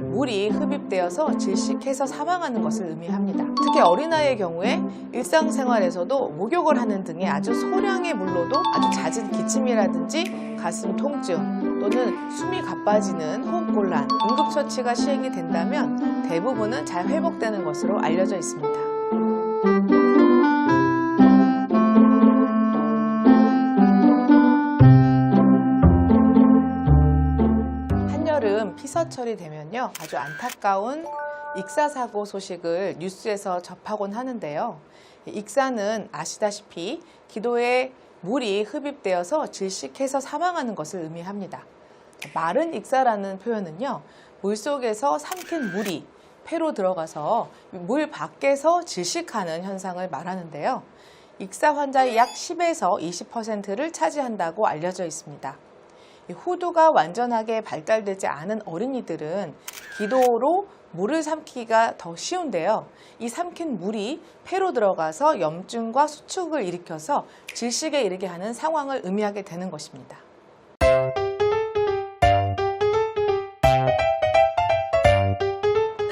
물이 흡입되어서 질식해서 사망하는 것을 의미합니다. 특히 어린아이의 경우에 일상생활에서도 목욕을 하는 등의 아주 소량의 물로도 아주 잦은 기침이라든지 가슴 통증 또는 숨이 가빠지는 호흡곤란, 응급처치가 시행이 된다면 대부분은 잘 회복되는 것으로 알려져 있습니다. 한여름 피서철이 되면요, 아주 안타까운 익사사고 소식을 뉴스에서 접하곤 하는데요. 익사는 아시다시피 기도에 물이 흡입되어서 질식해서 사망하는 것을 의미합니다. 마른 익사라는 표현은요, 물속에서 삼킨 물이 폐로 들어가서 물 밖에서 질식하는 현상을 말하는데요. 익사 환자의 약 10에서 20%를 차지한다고 알려져 있습니다. 후두가 완전하게 발달되지 않은 어린이들은 기도로 물을 삼키기가 더 쉬운데요. 이 삼킨 물이 폐로 들어가서 염증과 수축을 일으켜서 질식에 이르게 하는 상황을 의미하게 되는 것입니다.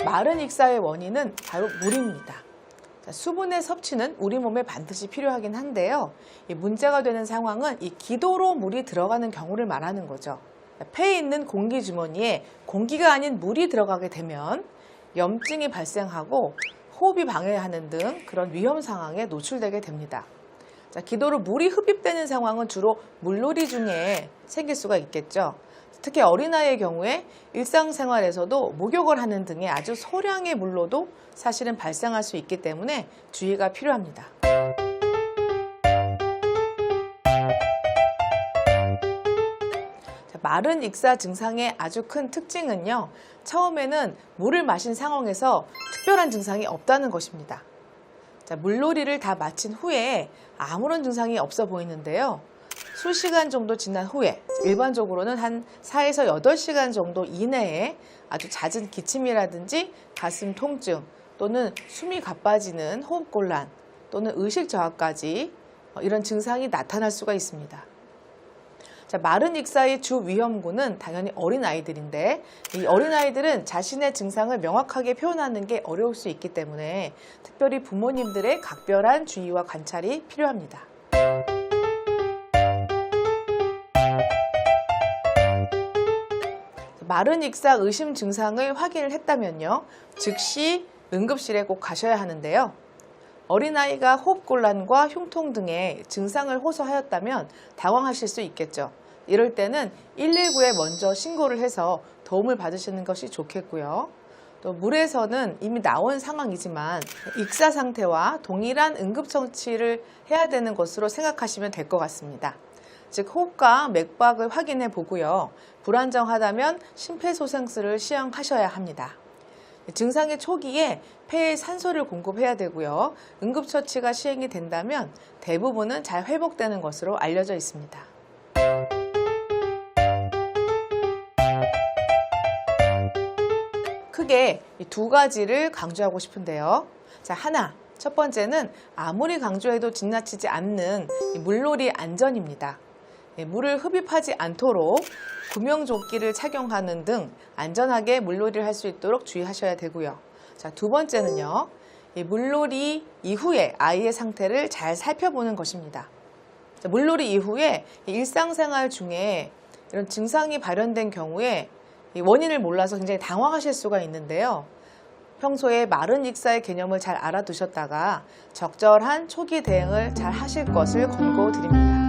마른 익사의 원인은 바로 물입니다. 수분의 섭취는 우리 몸에 반드시 필요하긴 한데요. 문제가 되는 상황은 이 기도로 물이 들어가는 경우를 말하는 거죠. 폐에 있는 공기 주머니에 공기가 아닌 물이 들어가게 되면 염증이 발생하고 호흡이 방해하는 등 그런 위험 상황에 노출되게 됩니다. 기도로 물이 흡입되는 상황은 주로 물놀이 중에 생길 수가 있겠죠. 특히 어린아이의 경우에 일상생활에서도 목욕을 하는 등의 아주 소량의 물로도 사실은 발생할 수 있기 때문에 주의가 필요합니다. 마른 익사 증상의 아주 큰 특징은요, 처음에는 물을 마신 상황에서 특별한 증상이 없다는 것입니다. 물놀이를 다 마친 후에 아무런 증상이 없어 보이는데요. 수시간 정도 지난 후에 일반적으로는 한 4에서 8시간 정도 이내에 아주 잦은 기침이라든지 가슴 통증 또는 숨이 가빠지는 호흡곤란 또는 의식 저하까지 이런 증상이 나타날 수가 있습니다. 마른 익사의 주 위험군은 당연히 어린아이들인데 이 어린아이들은 자신의 증상을 명확하게 표현하는 게 어려울 수 있기 때문에 특별히 부모님들의 각별한 주의와 관찰이 필요합니다. 마른 익사 의심 증상을 확인을 했다면요, 즉시 응급실에 꼭 가셔야 하는데요. 어린아이가 호흡곤란과 흉통 등의 증상을 호소하였다면 당황하실 수 있겠죠. 이럴 때는 119에 먼저 신고를 해서 도움을 받으시는 것이 좋겠고요. 또 물에서는 이미 나온 상황이지만 익사 상태와 동일한 응급처치를 해야 되는 것으로 생각하시면 될 것 같습니다. 즉 호흡과 맥박을 확인해 보고요. 불안정하다면 심폐소생술을 시행하셔야 합니다. 증상의 초기에 폐에 산소를 공급해야 되고요. 응급처치가 시행이 된다면 대부분은 잘 회복되는 것으로 알려져 있습니다. 크게 이 두 가지를 강조하고 싶은데요. 첫 번째는 아무리 강조해도 지나치지 않는 물놀이 안전입니다. 물을 흡입하지 않도록 구명조끼를 착용하는 등 안전하게 물놀이를 할 수 있도록 주의하셔야 되고요. 두 번째는요, 물놀이 이후에 아이의 상태를 잘 살펴보는 것입니다. 물놀이 이후에 일상생활 중에 이런 증상이 발현된 경우에 원인을 몰라서 굉장히 당황하실 수가 있는데요. 평소에 마른 익사의 개념을 잘 알아두셨다가 적절한 초기 대응을 잘 하실 것을 권고드립니다.